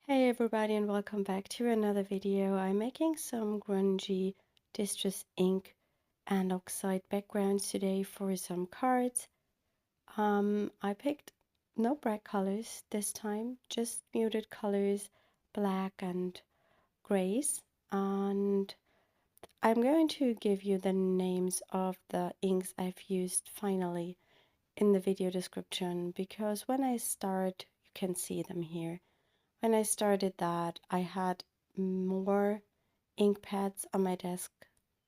Hey everybody and welcome back to another video. I'm making some grungy Distress Ink and Oxide backgrounds today for some cards. I picked no bright colors this time, just muted colors, black and grays. And I'm going to give you the names of the inks I've used finally in the video description, because when I start, you can see them here. When I started that, I had more ink pads on my desk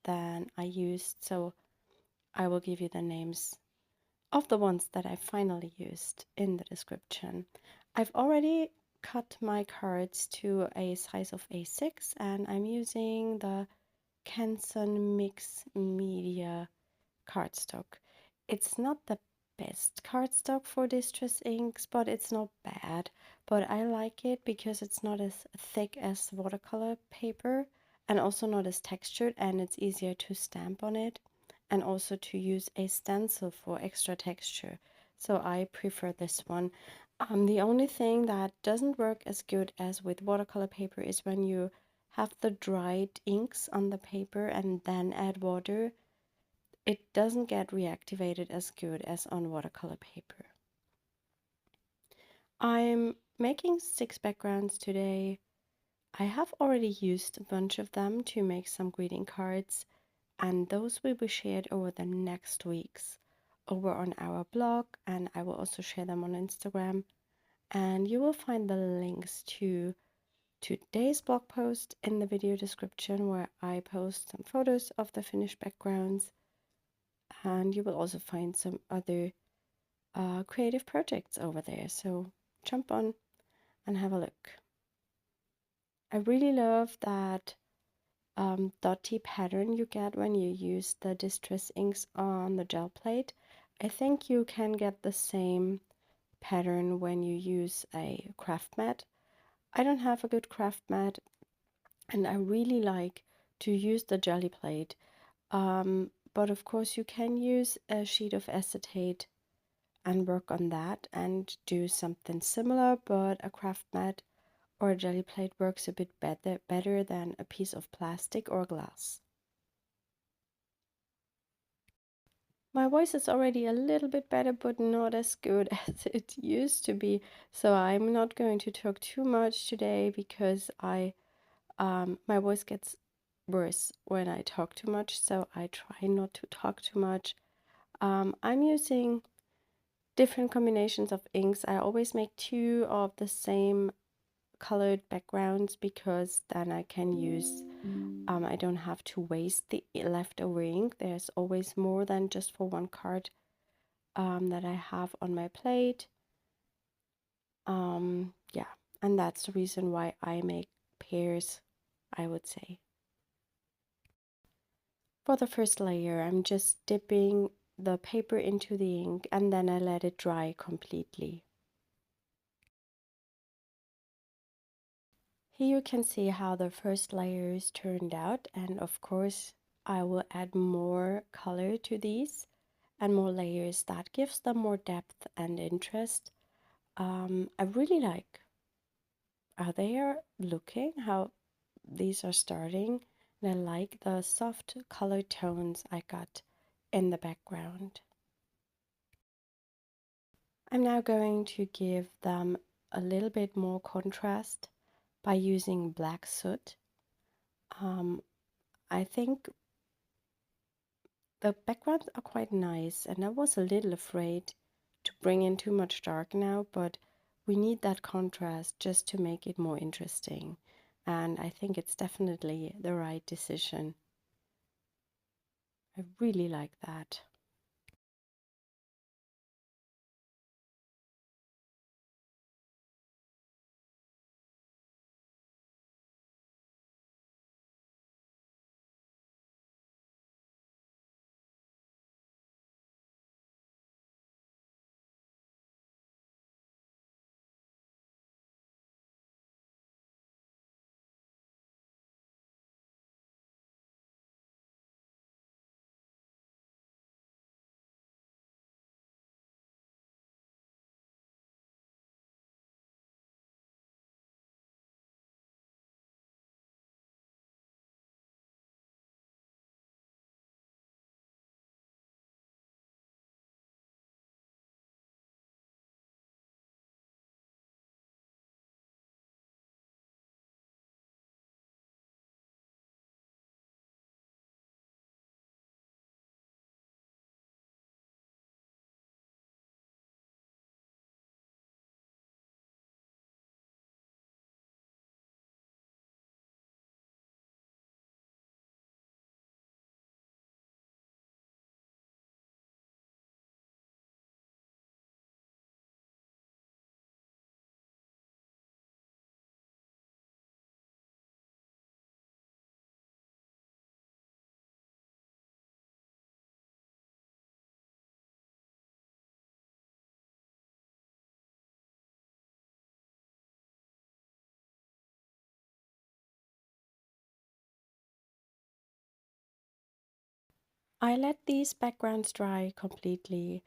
than I used, so I will give you the names of the ones that I finally used in the description. I've already cut my cards to a size of A6 and I'm using the Canson Mix Media cardstock. It's not the best cardstock for Distress inks, but it's not bad. But I like it because it's not as thick as watercolor paper and also not as textured, and it's easier to stamp on it and also to use a stencil for extra texture. So I prefer this one. The only thing that doesn't work as good as with watercolor paper is when you have the dried inks on the paper and then add water. It doesn't get reactivated as good as on watercolor paper. I'm making 6 backgrounds today. I have already used a bunch of them to make some greeting cards, and those will be shared over the next weeks over on our blog, and I will also share them on Instagram. And you will find the links to today's blog post in the video description, where I post some photos of the finished backgrounds, and you will also find some other creative projects over there. So jump on and have a look. I really love that dotty pattern you get when you use the Distress inks on the gel plate. I think you can get the same pattern when you use a craft mat. I don't have a good craft mat, and I really like to use the jelly plate. But of course you can use a sheet of acetate and work on that and do something similar, but a craft mat or a jelly plate works a bit better than a piece of plastic or glass. My voice is already a little bit better, but not as good as it used to be, so I'm not going to talk too much today because my voice gets worse when I talk too much, so I try not to talk too much. I'm using different combinations of inks. I always make 2 of the same colored backgrounds because then I can use, I don't have to waste the leftover ink. There's always more than just for one card that I have on my plate. Yeah, and that's the reason why I make pairs, I would say. For the first layer, I'm just dipping the paper into the ink and then I let it dry completely. Here you can see how the first layers turned out, and of course I will add more color to these and more layers. That gives them more depth and interest. I really like how they are looking, how these are starting, and I like the soft color tones I got in the background. I'm now going to give them a little bit more contrast by using black soot. I think the backgrounds are quite nice, and I was a little afraid to bring in too much dark now, but we need that contrast just to make it more interesting, and I think it's definitely the right decision. I really like that. I let these backgrounds dry completely,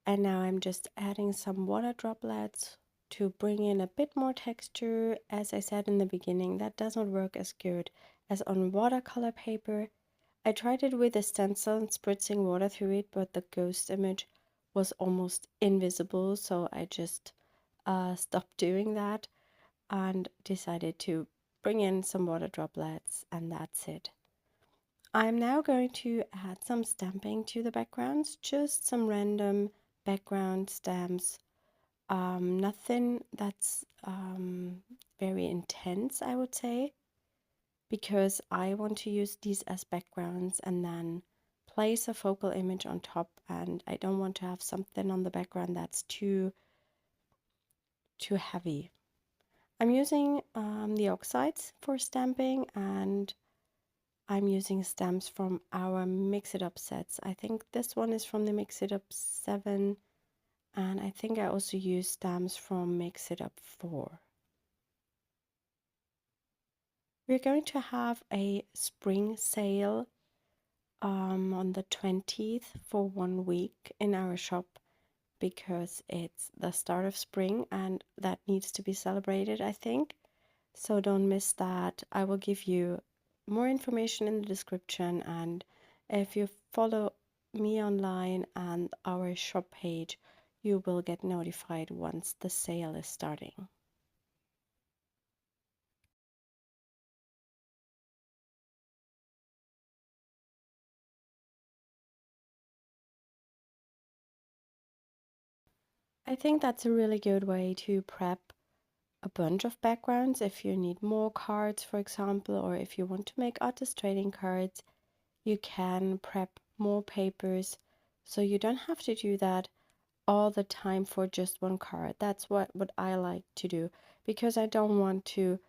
and now I'm just adding some water droplets to bring in a bit more texture. As I said in the beginning, that does not work as good as on watercolor paper. I tried it with a stencil and spritzing water through it, but the ghost image was almost invisible, so I just stopped doing that and decided to bring in some water droplets, and that's it. I'm now going to add some stamping to the backgrounds, just some random background stamps, nothing that's very intense, I would say, because I want to use these as backgrounds and then place a focal image on top, and I don't want to have something on the background that's too heavy. I'm using the oxides for stamping, and I'm using stamps from our Mix It Up sets. I think this one is from the Mix It Up 7, and I think I also use stamps from Mix It Up 4. We're going to have a spring sale on the 20th for 1 week in our shop, because it's the start of spring and that needs to be celebrated, I think. So don't miss that. I will give you more information in the description, and if you follow me online and our shop page, you will get notified once the sale is starting. I think that's a really good way to prep a bunch of backgrounds if you need more cards, for example, or if you want to make artist trading cards. You can prep more papers, so you don't have to do that all the time for just one card. That's what I like to do, because I don't want to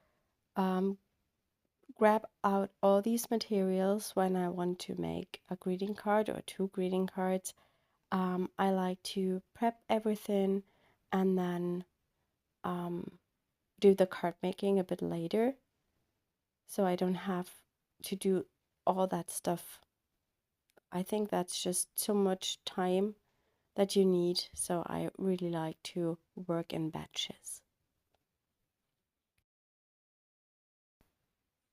grab out all these materials when I want to make a greeting card or 2 greeting cards. I like to prep everything and then do the card making a bit later, so I don't have to do all that stuff. I think that's just so much time that you need, so I really like to work in batches.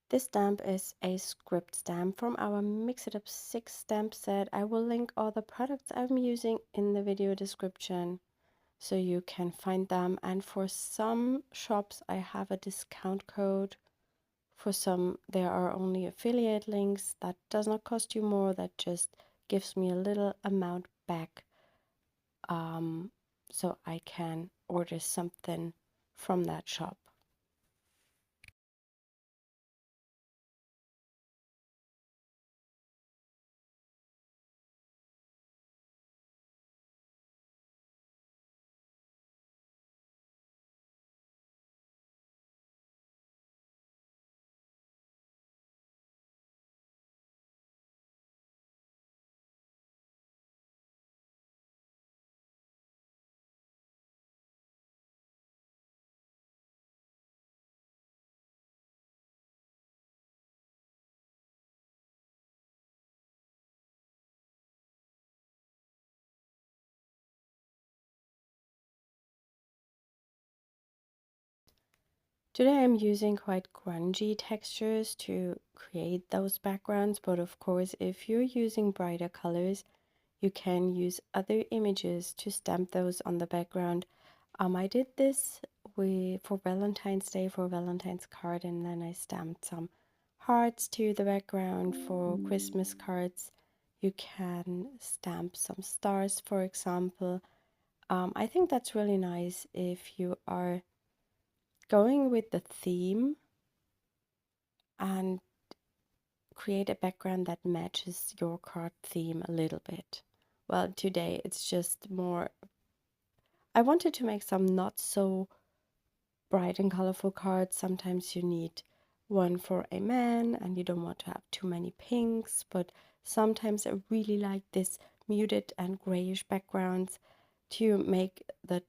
This stamp is a script stamp from our Mix It Up 6 stamp set. I will link all the products I'm using in the video description so you can find them, and for some shops I have a discount code. For some there are only affiliate links. That does not cost you more, that just gives me a little amount back, so I can order something from that shop. Today I'm using quite grungy textures to create those backgrounds, but of course if you're using brighter colors, you can use other images to stamp those on the background. I did this for Valentine's Day, for Valentine's card, and then I stamped some hearts to the background. For Christmas cards, you can stamp some stars, for example. I think that's really nice if you are going with the theme and create a background that matches your card theme a little bit. Well, today it's just more, I wanted to make some not so bright and colorful cards. Sometimes you need one for a man and you don't want to have too many pinks, but sometimes I really like this muted and grayish backgrounds to make the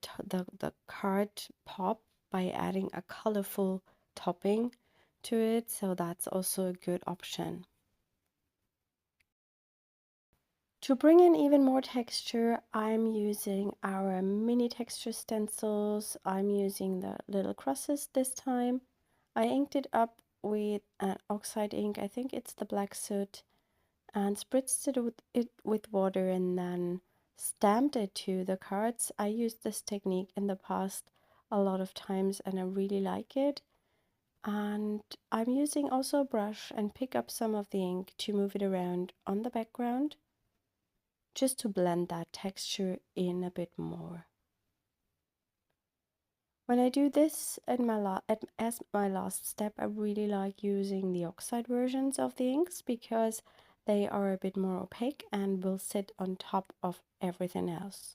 card pop by adding a colorful topping to it, so that's also a good option. To bring in even more texture, I'm using our mini texture stencils. I'm using the little crosses this time. I inked it up with an oxide ink, I think it's the black soot, and spritzed it with water and then stamped it to the cards. I used this technique in the past a lot of times and I really like it. And I'm using also a brush and pick up some of the ink to move it around on the background, just to blend that texture in a bit more. When I do this as my last step, I really like using the oxide versions of the inks because they are a bit more opaque and will sit on top of everything else.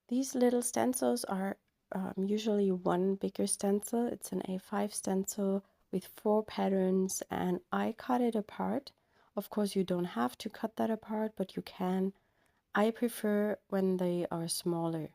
These little stencils are usually one bigger stencil. It's an A5 stencil with 4 patterns and I cut it apart. Of course, you don't have to cut that apart, but you can. I prefer when they are smaller.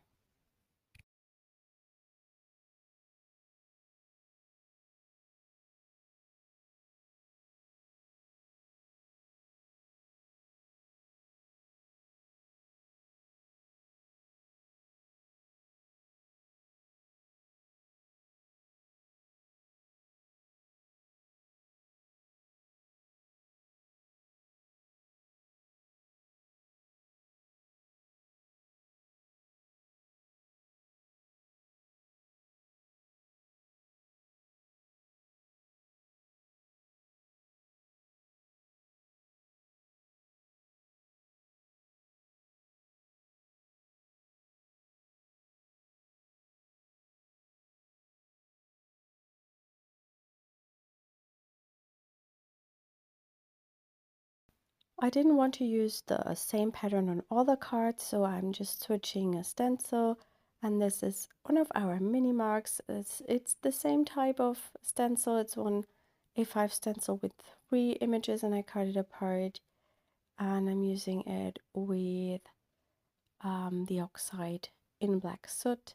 I didn't want to use the same pattern on all the cards, so I'm just switching a stencil. And this is one of our mini marks. It's the same type of stencil. It's one A5 stencil with 3 images and I cut it apart. And I'm using it with the oxide in black soot.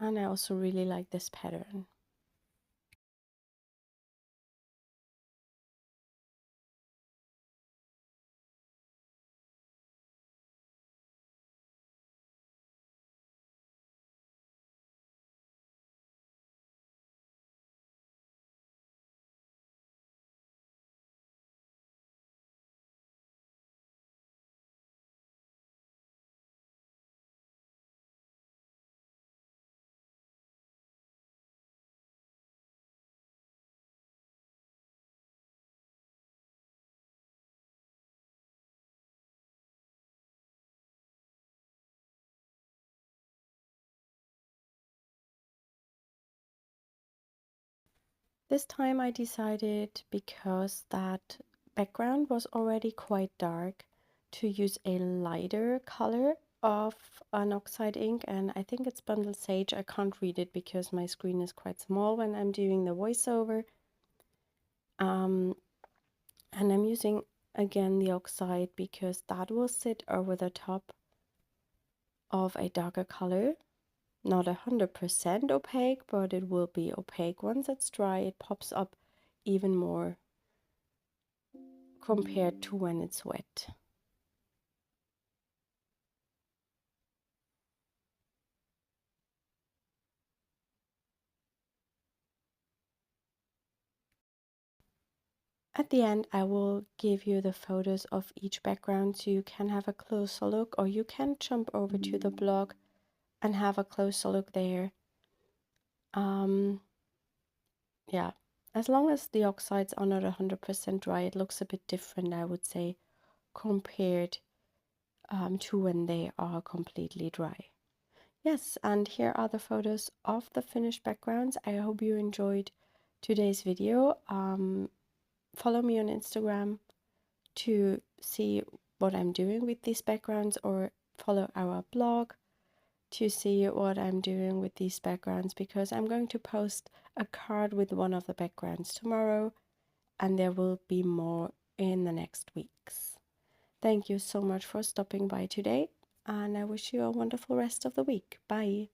And I also really like this pattern. This time I decided, because that background was already quite dark, to use a lighter color of an oxide ink, and I think it's Bundle Sage. I can't read it because my screen is quite small when I'm doing the voiceover. And I'm using again the oxide because that will sit over the top of a darker color. Not 100% opaque, but it will be opaque. Once it's dry, it pops up even more compared to when it's wet. At the end, I will give you the photos of each background so you can have a closer look, or you can jump over to the blog and have a closer look there. Yeah, as long as the oxides are not 100% dry, it looks a bit different, I would say, compared to when they are completely dry. Yes, and here are the photos of the finished backgrounds. I hope you enjoyed today's video. Follow me on Instagram to see what I'm doing with these backgrounds, or follow our blog to see what I'm doing with these backgrounds, because I'm going to post a card with one of the backgrounds tomorrow, and there will be more in the next weeks. Thank you so much for stopping by today, and I wish you a wonderful rest of the week. Bye.